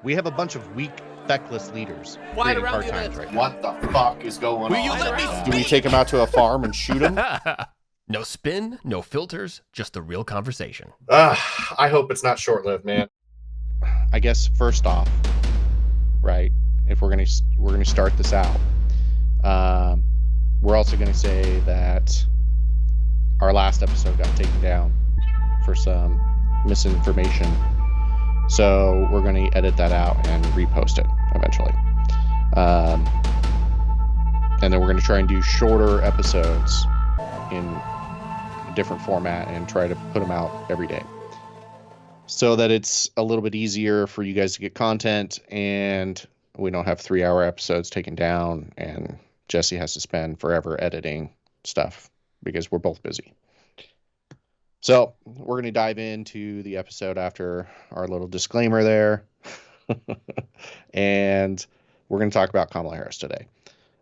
We have a bunch of weak, feckless leaders Wide creating around hard the times event. right now. What the fuck is going Will on? you let me right Do now? we take him out to a farm and shoot him? No spin, no filters, just the real conversation. I hope it's not short-lived, man. I guess first off, right? If we're gonna start this out, we're also gonna say that our last episode got taken down for some misinformation, so we're gonna edit that out and repost it eventually. And then we're gonna try and do shorter episodes in a different format and try to put them out every day, so that it's a little bit easier for you guys to get content and we don't have 3-hour episodes taken down and Jesse has to spend forever editing stuff because we're both busy. So we're going to dive into the episode after our little disclaimer there. And we're going to talk about Kamala Harris today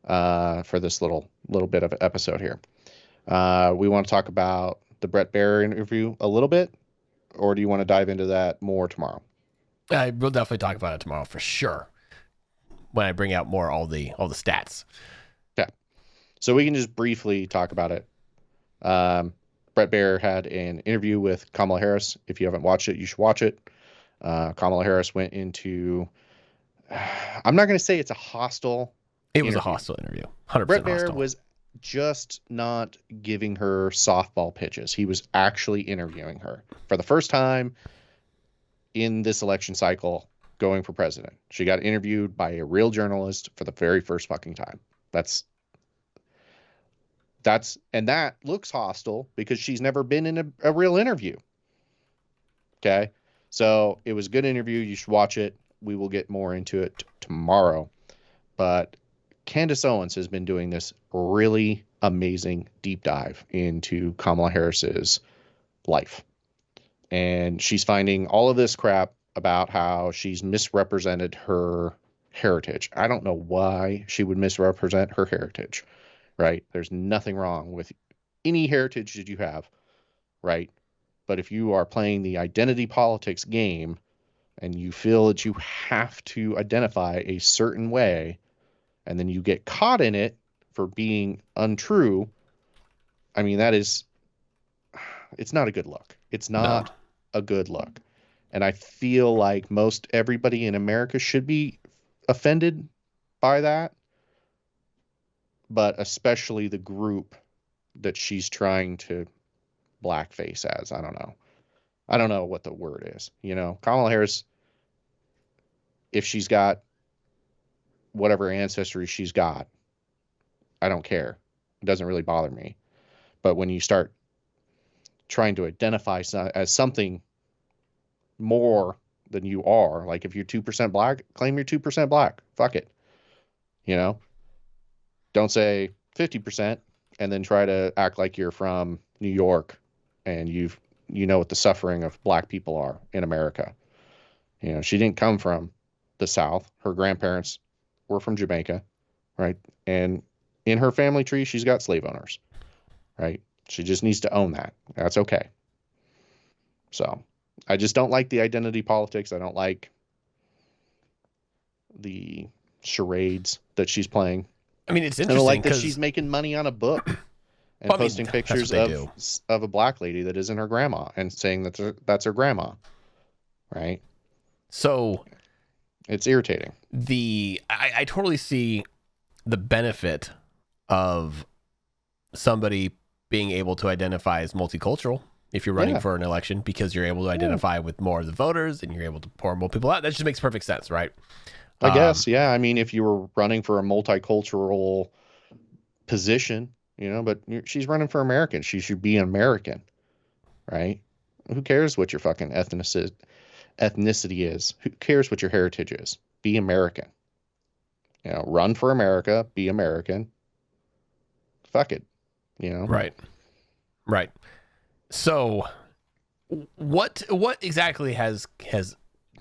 for this little bit of an episode here. We want to talk about the Brett Baier interview a little bit, or do you want to dive into that more tomorrow? I will definitely talk about it tomorrow for sure, when I bring out more all the stats. Yeah. So we can just briefly talk about it. Brett Baier had an interview with Kamala Harris. If you haven't watched it, you should watch it. Kamala Harris went into, I'm not going to say it's a hostile It was interview. a hostile interview. 100% Brett Baier hostile. was just not giving her softball pitches. He was actually interviewing her for the first time in this election cycle going for president. She got interviewed by a real journalist for the very first fucking time. And that looks hostile because she's never been in a real interview. Okay. So it was a good interview. You should watch it. We will get more into it tomorrow, but Candace Owens has been doing this really amazing deep dive into Kamala Harris's life. And she's finding all of this crap about how she's misrepresented her heritage. I don't know why she would misrepresent her heritage, right? There's nothing wrong with any heritage that you have, right? But if you are playing the identity politics game and you feel that you have to identify a certain way, and then you get caught in it for being untrue, I mean, it's not a good look. It's not a good look. And I feel like most everybody in America should be offended by that, but especially the group that she's trying to blackface as. I don't know what the word is. Kamala Harris, if she's got whatever ancestry she's got, I don't care. It doesn't really bother me. But when you start trying to identify as something more than you are, like if you're 2% black, claim you're 2% black. Fuck it. Don't say 50% and then try to act like you're from New York and you know what the suffering of black people are in America. She didn't come from the South. Her grandparents were from Jamaica, right? And in her family tree, she's got slave owners, right? She just needs to own that. That's okay. So I just don't like the identity politics. I don't like the charades that she's playing. I mean, it's I interesting. don't like that she's making money on a book and posting that's pictures what they do. of a black lady that isn't her grandma and saying that's her grandma, right? So it's irritating. I totally see the benefit of somebody being able to identify as multicultural if you're running for an election, because you're able to identify with more of the voters and you're able to pour more people out. That just makes perfect sense, right? I guess, yeah. I mean, if you were running for a multicultural position, but she's running for American. She should be an American, right? Who cares what your fucking ethnicity is? Who cares what your heritage is? Be American. Run for America, be American. Fuck it. Right. So what exactly has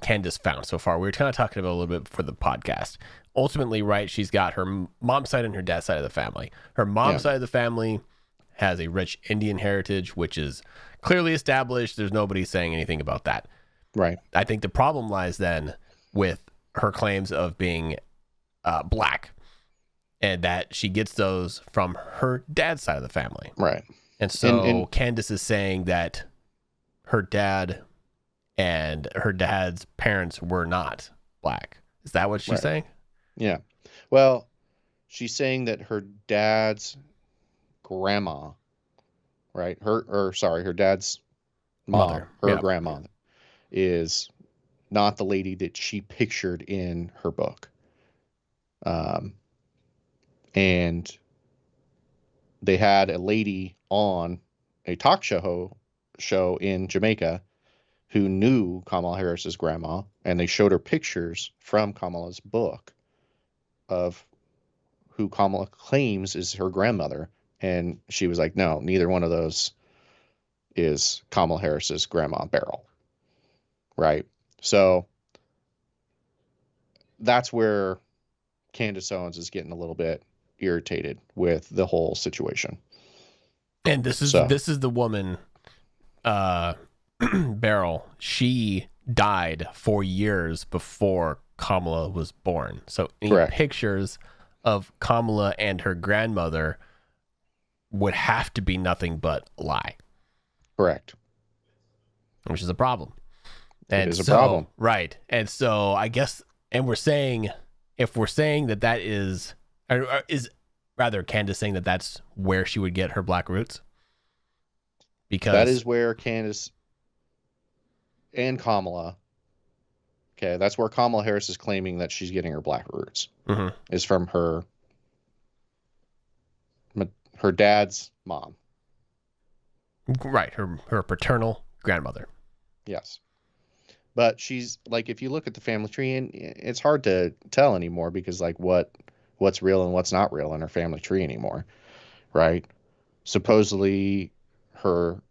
Candace found so far? We were kind of talking about a little bit before the podcast. Ultimately, right, she's got her mom's side and her dad's side of the family. Her mom's side of the family has a rich Indian heritage, which is clearly established. There's nobody saying anything about that. Right. I think the problem lies then with her claims of being black, and that she gets those from her dad's side of the family. Right. And so And Candace is saying that her dad and her dad's parents were not black. Is that what she's Right. saying? Yeah. Well, she's saying that her dad's grandma, right? Her dad's Mother. her Yeah. grandmother, is not the lady that she pictured in her book. And they had a lady on a talk show in Jamaica who knew Kamala Harris's grandma, and they showed her pictures from Kamala's book of who Kamala claims is her grandmother. And she was like, no, neither one of those is Kamala Harris's grandma Beryl. Right. So that's where Candace Owens is getting a little bit irritated with the whole situation. And this is the woman, Beryl. She died 4 years before Kamala was born. So any Correct. pictures of Kamala and her grandmother would have to be nothing but a lie, Correct. which is a problem. It is a problem. Right. And so I guess, and we're saying, if we're saying that is, or is rather Candace saying that that's where she would get her black roots? Because That is where Candace and Kamala, okay, that's where Kamala Harris is claiming that she's getting her black roots, Mhm. is from her dad's mom. Right, her paternal grandmother. Yes. But she's like, if you look at the family tree, and it's hard to tell anymore because like what's real and what's not real in her family tree anymore, right? Supposedly her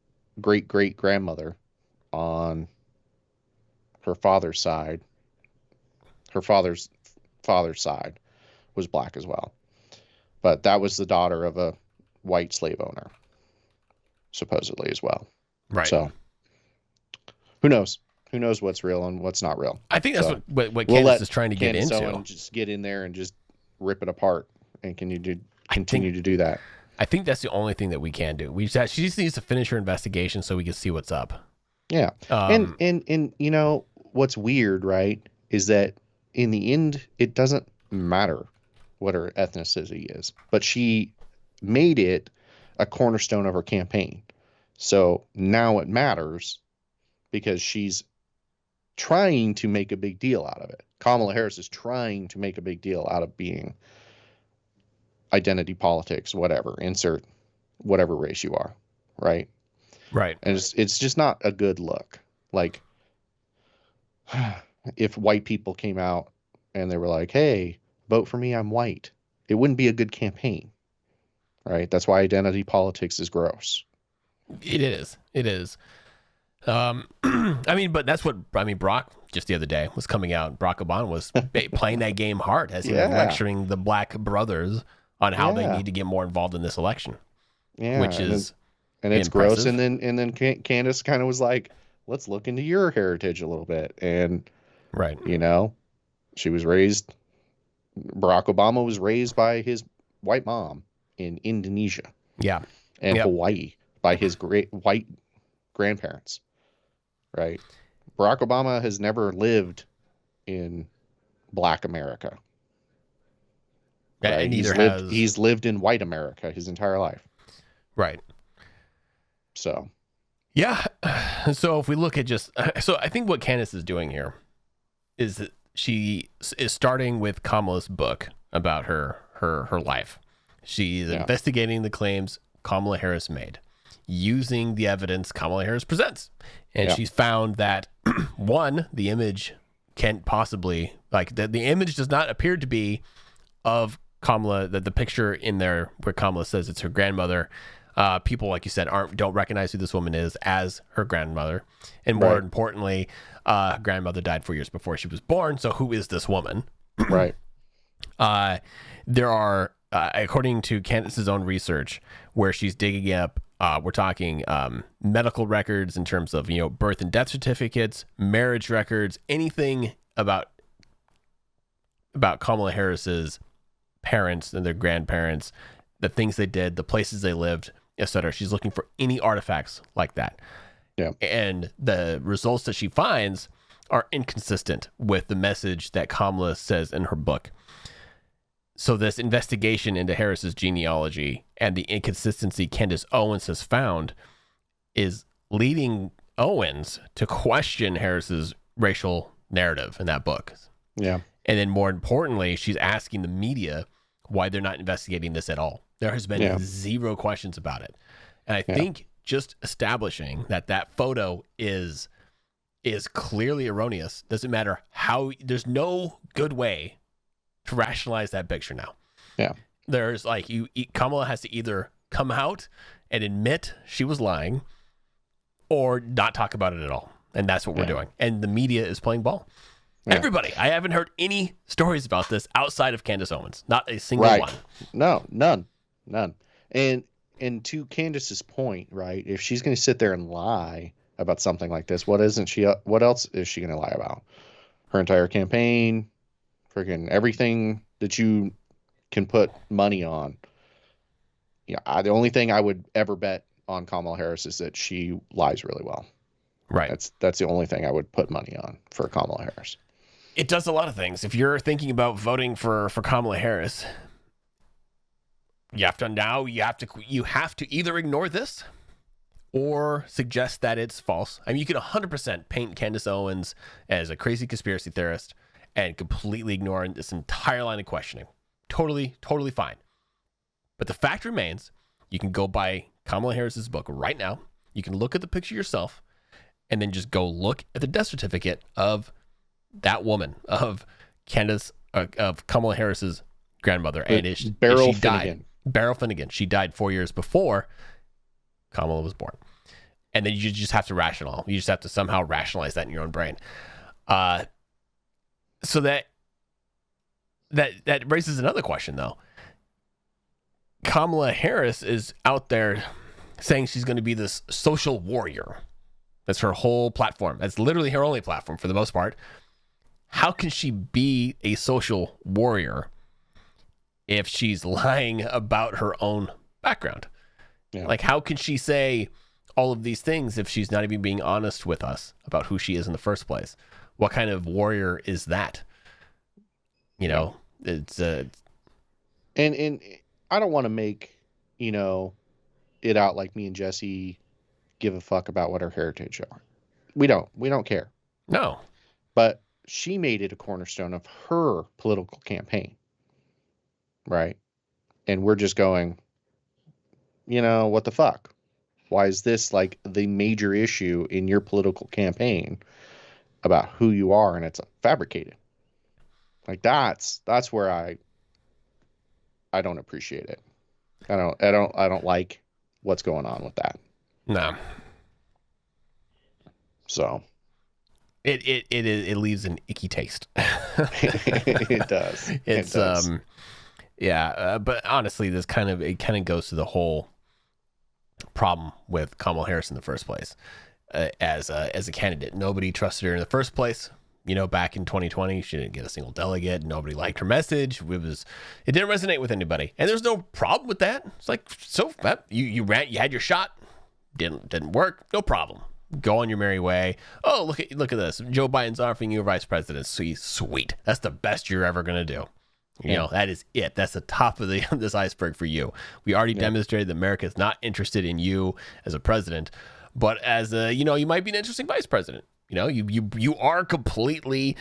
great grandmother on her father's side, her father's side was black as well. But that was the daughter of a white slave owner, supposedly as well. Right. So who knows? Who knows what's real and what's not real? I think that's So, what we'll Candace let is trying to Candace get into. Owens just get in there and just rip it apart. And can you continue to do that? I think that's the only thing that we can do. She just needs to finish her investigation so we can see what's up. Yeah. And you know what's weird, right, is that in the end it doesn't matter what her ethnicity is, but she made it a cornerstone of her campaign. So now it matters because she's trying to make a big deal out of it. Kamala Harris is trying to make a big deal out of being identity politics, whatever, insert whatever race you are, right? Right. And it's just not a good look. Like, if white people came out and they were like, hey, vote for me, I'm white, it wouldn't be a good campaign, right? That's why identity politics is gross. It is. It is. I mean, but that's what, I mean, Brock just the other day was coming out. Barack Obama was playing that game hard as he was lecturing the black brothers on how they need to get more involved in this election. Yeah. Which is and it's impressive. gross. And then Candace kind of was like, let's look into your heritage a little bit. And, right. you know, Barack Obama was raised by his white mom in Indonesia. Yeah. And Hawaii by his great white grandparents. Right. Barack Obama has never lived in Black America. Right? And he's lived in white America his entire life. Right. So. Yeah. So if we look at so I think what Candace is doing here is that she is starting with Kamala's book about her life. She's investigating the claims Kamala Harris made using the evidence Kamala Harris presents. And she's found that one, the image can't possibly, like, the image does not appear to be of Kamala, the picture in there where Kamala says it's her grandmother. People, like you said, don't recognize who this woman is as her grandmother. And more importantly, her grandmother died 4 years before she was born. So who is this woman? Right. There are, according to Candace's own research, where she's digging up, we're talking medical records in terms of, birth and death certificates, marriage records, anything about about Kamala Harris's parents and their grandparents, the things they did, the places they lived, etc. She's looking for any artifacts like that. Yeah. And the results that she finds are inconsistent with the message that Kamala says in her book. So this investigation into Harris's genealogy and the inconsistency Candace Owens has found is leading Owens to question Harris's racial narrative in that book. Yeah. And then more importantly, she's asking the media why they're not investigating this at all. There has been zero questions about it. And I think just establishing that that photo is clearly erroneous doesn't matter how, there's no good way to rationalize that picture now. Yeah. There's like, Kamala has to either come out and admit she was lying or not talk about it at all. And that's what we're doing. And the media is playing ball. Yeah. Everybody. I haven't heard any stories about this outside of Candace Owens. Not a single one. No, none. And to Candace's point, right? If she's going to sit there and lie about something like this, what else is she going to lie about? Her entire campaign, freaking everything that you can put money on. Yeah, the only thing I would ever bet on Kamala Harris is that she lies really well. Right. That's the only thing I would put money on for Kamala Harris. It does a lot of things. If you're thinking about voting for Kamala Harris, you have to either ignore this or suggest that it's false. I mean, you can 100% paint Candace Owens as a crazy conspiracy theorist and completely ignore this entire line of questioning. Totally fine. But the fact remains, you can go buy Kamala Harris's book right now. You can look at the picture yourself and then just go look at the death certificate of that woman, of Kamala Harris's grandmother. And Beryl she Finnegan. died. Beryl Finnegan. She died 4 years before Kamala was born. And then you just have to You just have to somehow rationalize that in your own brain. So that raises another question, though. Kamala Harris is out there saying she's going to be this social warrior. That's her whole platform. That's literally her only platform for the most part. How can she be a social warrior if she's lying about her own background? Yeah. Like, how can she say all of these things if she's not even being honest with us about who she is in the first place? What kind of warrior is that? You know, it's and I don't want to make, it out like me and Jesse give a fuck about what her heritage are. We don't care. No. But she made it a cornerstone of her political campaign. Right? And we're just going, what the fuck? Why is this like the major issue in your political campaign about who you are, and it's fabricated? Like that's where I don't appreciate it. I don't like what's going on with that. No. So it leaves an icky taste. It does. It does. But honestly, it kind of goes to the whole problem with Kamala Harris in the first place. As a candidate, nobody trusted her in the first place. Back in 2020, she didn't get a single delegate. Nobody liked her message. It didn't resonate with anybody, and there's no problem with that. It's like, so you ran, you had your shot, didn't work, no problem. Go on your merry way. Oh, look at this. Joe Biden's offering you a vice president. Sweet. That's the best you're ever gonna do. That is it. That's the top of this iceberg for you. We already demonstrated that America is not interested in you as a president, but as you might be an interesting vice president. You are completely,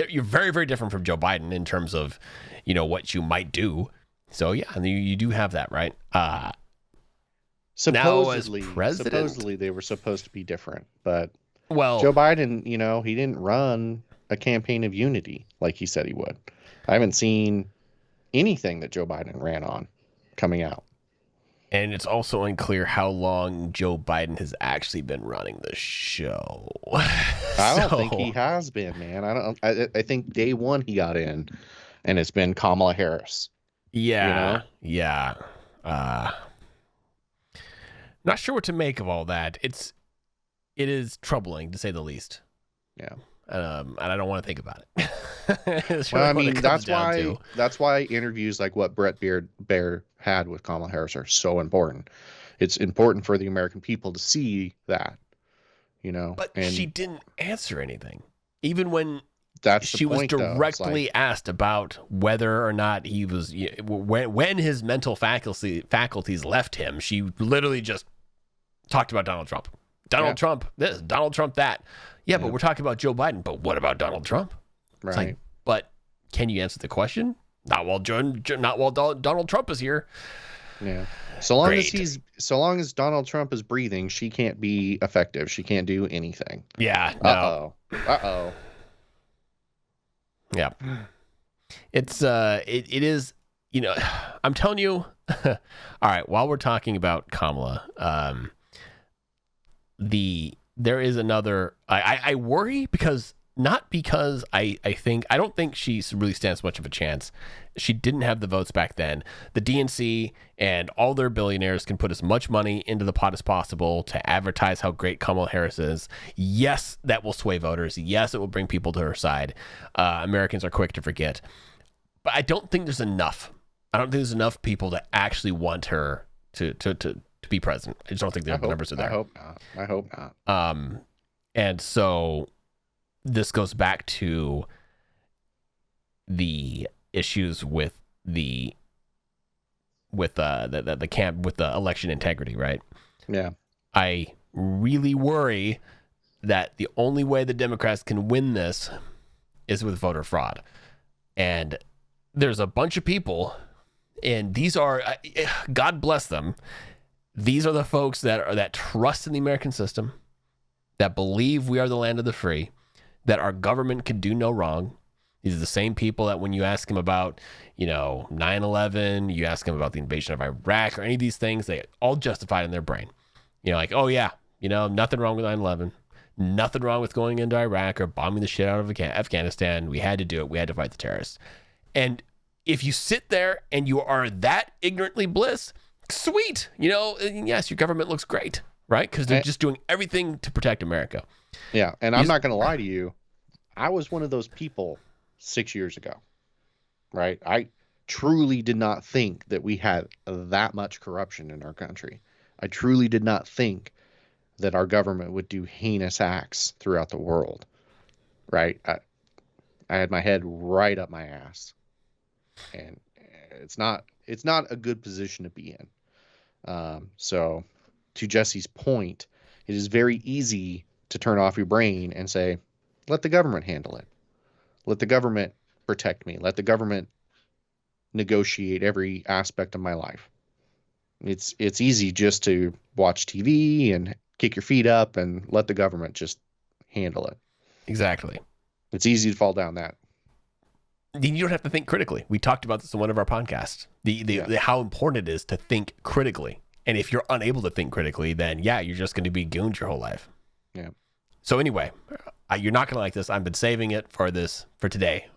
you're very, very different from Joe Biden in terms of, what you might do. So yeah, you do have that, right? Supposedly, now as president, supposedly they were supposed to be different, but well, Joe Biden, he didn't run a campaign of unity like he said he would. I haven't seen anything that Joe Biden ran on coming out. And it's also unclear how long Joe Biden has actually been running the show. I don't think he has been, man. I think day one he got in, and it's been Kamala Harris. Yeah. Yeah. Not sure what to make of all that. It is troubling, to say the least. Yeah. and I don't want to think about it. It's Well, really I what it mean, comes down to. that's why interviews like what Brett Bear had with Kamala Harris are so important. It's important for the American people to see that, But and she didn't answer anything, even when that's the she was point, though. It's directly like, asked about whether or not he was when his mental faculties left him. She literally just talked about Donald Trump. Donald Trump this, Donald Trump that. Yeah, but we're talking about Joe Biden. But what about Donald Trump? right. It's like, but can you answer the question? Not while Donald Trump is here. Yeah. So long as Great. so long as Donald Trump is breathing, she can't be effective. She can't do anything. Yeah. No. Uh-oh. Yeah. It's it is, I'm telling you. All right, while we're talking about Kamala, there is another I worry because I don't think she really stands much of a chance. She didn't have the votes back then. The DNC and all their billionaires can put as much money into the pot as possible to advertise how great Kamala Harris is. Yes, that will sway voters. Yes, it will bring people to her side. Americans are quick to forget. But I don't think there's enough. I don't think there's enough people to actually want her to be president. I just don't think the numbers are there. I hope not. And so this goes back to the issues with the election integrity, right? Yeah. I really worry that the only way the Democrats can win this is with voter fraud. And there's a bunch of people, and these are, God bless them, these are the folks that trust in the American system, that believe we are the land of the free, that our government can do no wrong. These are the same people that when you ask them about, 9/11, you ask them about the invasion of Iraq or any of these things, they all justify it in their brain. Like, oh yeah, nothing wrong with 9/11. Nothing wrong with going into Iraq or bombing the shit out of Afghanistan. We had to do it. We had to fight the terrorists. And if you sit there and you are that ignorantly bliss, sweet. Yes, your government looks great, right? Because they're just doing everything to protect America. Yeah, and I'm not going to lie to you. I was one of those people 6 years ago, right? I truly did not think that we had that much corruption in our country. I truly did not think that our government would do heinous acts throughout the world, right? I had my head right up my ass, and it's not a good position to be in. So to Jesse's point, it is very easy to turn off your brain and say, let the government handle it. Let the government protect me. Let the government negotiate every aspect of my life. It's easy just to watch TV and kick your feet up and let the government just handle it. Exactly. It's easy to fall down that. You don't have to think critically. We talked about this in one of our podcasts. The how important it is to think critically. And if you're unable to think critically, then you're just going to be gooned your whole life. Yeah. So anyway, you're not going to like this. I've been saving it for today,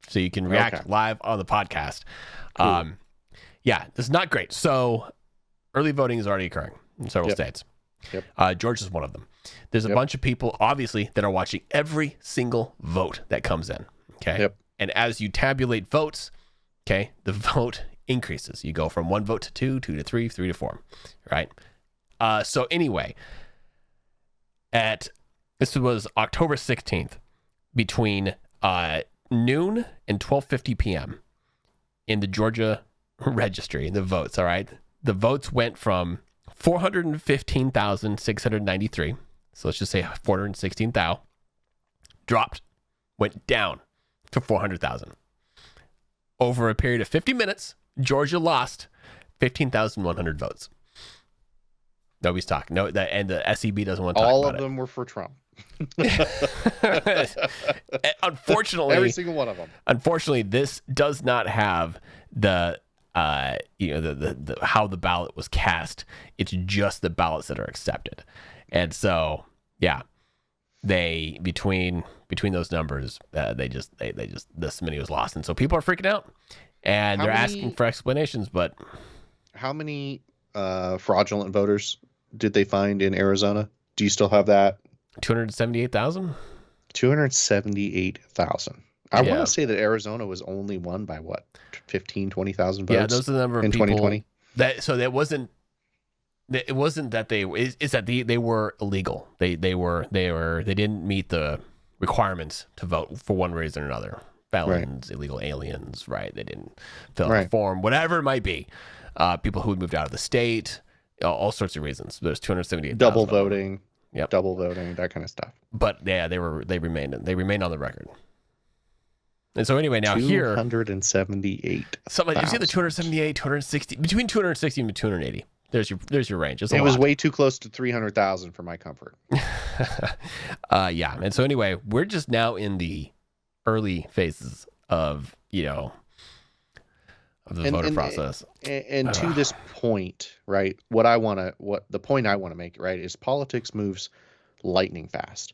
so you can react live on the podcast. Cool. This is not great. So early voting is already occurring in several states. Yep. Georgia is one of them. There's a bunch of people, obviously, that are watching every single vote that comes in. Okay. Yep. And as you tabulate votes, the vote increases. You go from 1 vote to 2, 2 to 3, 3 to 4. Right. So anyway, this was October 16th, between noon and 12:50 p.m. in the Georgia registry, the votes. All right. The votes went from 415,693. So let's just say 416,000 went down to 400,000. Over a period of 50 minutes, Georgia lost 15,100 votes. Nobody's talking. No, and the SEB doesn't want to talk about it. All of them were for Trump. Unfortunately, every single one of them. Unfortunately, this does not have the how the ballot was cast. It's just the ballots that are accepted, and so they between those numbers, this many was lost, and so people are freaking out, and they're asking for explanations. But how many fraudulent voters did they find in Arizona? Do you still have that? 278,000. 278,000. I Yeah. want to say that Arizona was only won by what, 15, 20,000 votes? Yeah, those are the number of in people 2020. That wasn't. It wasn't that it's that they were illegal. They didn't meet the requirements to vote for one reason or another. Felons, illegal aliens, right? They didn't fill out the form, whatever it might be. People who had moved out of the state, all sorts of reasons. There's 278,000. Double voting. Yep. Double voting, that kind of stuff. But yeah, they remained on the record. And so anyway, now here 278. something like, you see the 278, 260, between 260 and 280. There's your range. It was way too close to 300,000 for my comfort. Yeah. And so anyway, we're just now in the early phases of the voter process. And to this point, right? The point I want to make, right, is politics moves lightning fast.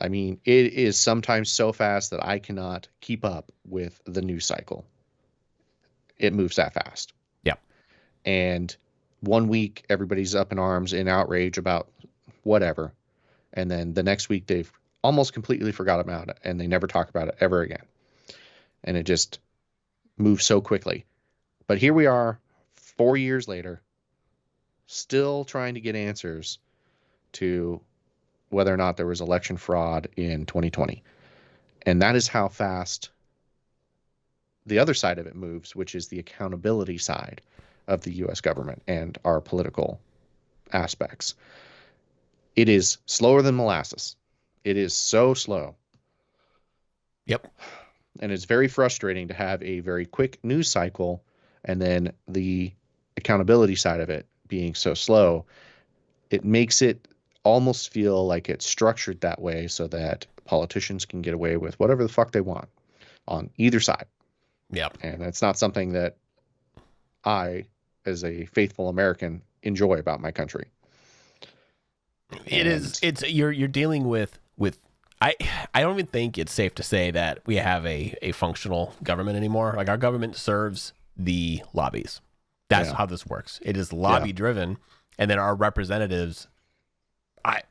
I mean, it is sometimes so fast that I cannot keep up with the news cycle. It moves that fast. Yeah. And 1 week, everybody's up in arms in outrage about whatever. And then the next week, they've almost completely forgot about it and they never talk about it ever again. And it just moves so quickly. But here we are 4 years later, still trying to get answers to whether or not there was election fraud in 2020. And that is how fast the other side of it moves, which is the accountability side of the U.S. government and our political aspects. It is slower than molasses. It is so slow. Yep. And it's very frustrating to have a very quick news cycle and then the accountability side of it being so slow. It makes it almost feel like it's structured that way so that politicians can get away with whatever the fuck they want on either side. Yep. And that's not something that I, as a faithful American, enjoy about my country. You're dealing with I don't even think it's safe to say that we have a functional government anymore. Like, our government serves the lobbies. That's how this works. It is lobby driven, and then our representatives, I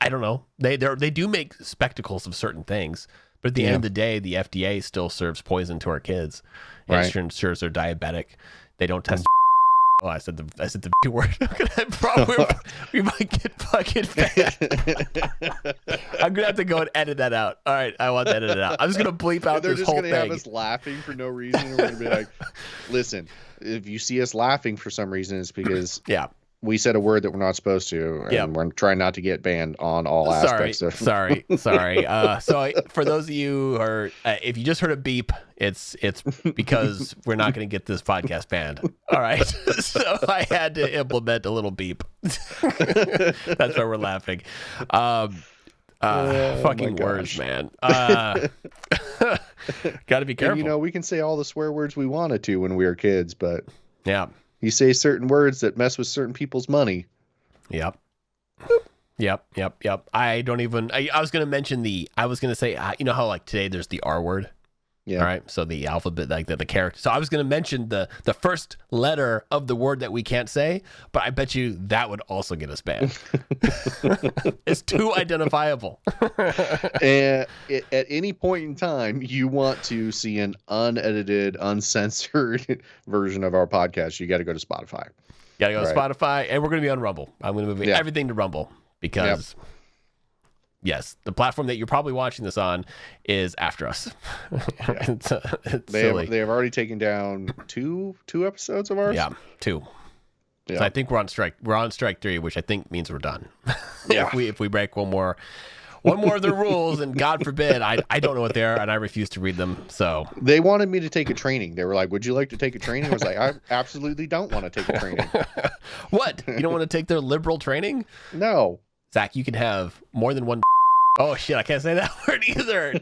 don't know. They do make spectacles of certain things, but at the end of the day, the FDA still serves poison to our kids. And ensures they're diabetic. They don't test. Oh, I said the B word. We might get fucking banned. I'm gonna have to go and edit that out. All right, I want to edit it out. I'm just gonna bleep out this whole thing. They're just gonna have us laughing for no reason. And we're gonna be like, listen, if you see us laughing for some reason, it's because we said a word that we're not supposed to, and we're trying not to get banned on all aspects of. Sorry. So for those of you who are, if you just heard a beep, it's because we're not going to get this podcast banned. All right. So I had to implement a little beep. That's why we're laughing. Fucking words, man. Got to be careful. And, we can say all the swear words we wanted to when we were kids, but you say certain words that mess with certain people's money. Yep. I don't even. I was going to mention I was going to say, you know how like today there's the R word. Yeah. All right. So the alphabet, like the character. So I was going to mention the first letter of the word that we can't say, but I bet you that would also get us banned. It's too identifiable. And at any point in time, you want to see an unedited, uncensored version of our podcast, you got to go to Spotify. Got to go to Spotify, and we're going to be on Rumble. I'm going to move everything to Rumble because. Yes, the platform that you're probably watching this on is after us. It's silly. They have already taken down two episodes of ours. Yeah, 2. Yeah. So I think we're on strike. We're on strike 3, which I think means we're done. Yeah. if we break one more of the rules, and God forbid, I don't know what they are, and I refuse to read them. So they wanted me to take a training. They were like, "Would you like to take a training?" I was like, "I absolutely don't want to take a training." What? You don't want to take their liberal training? No. Zach, you can have more than one. Oh shit! I can't say that word either.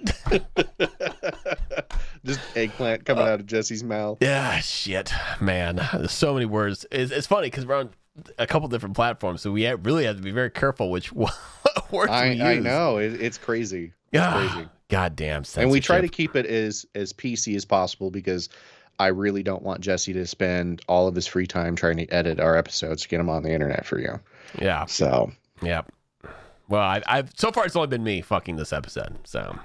Just eggplant coming out of Jesse's mouth. Yeah, shit, man. There's so many words. It's funny because we're on a couple different platforms, so we really have to be very careful which words we use. I know it's crazy. It's crazy. Goddamn censorship. And we try to keep it as PC as possible because I really don't want Jesse to spend all of his free time trying to edit our episodes to get them on the internet for you. Yeah. So. Yeah. Well, I've so far it's only been me fucking this episode. So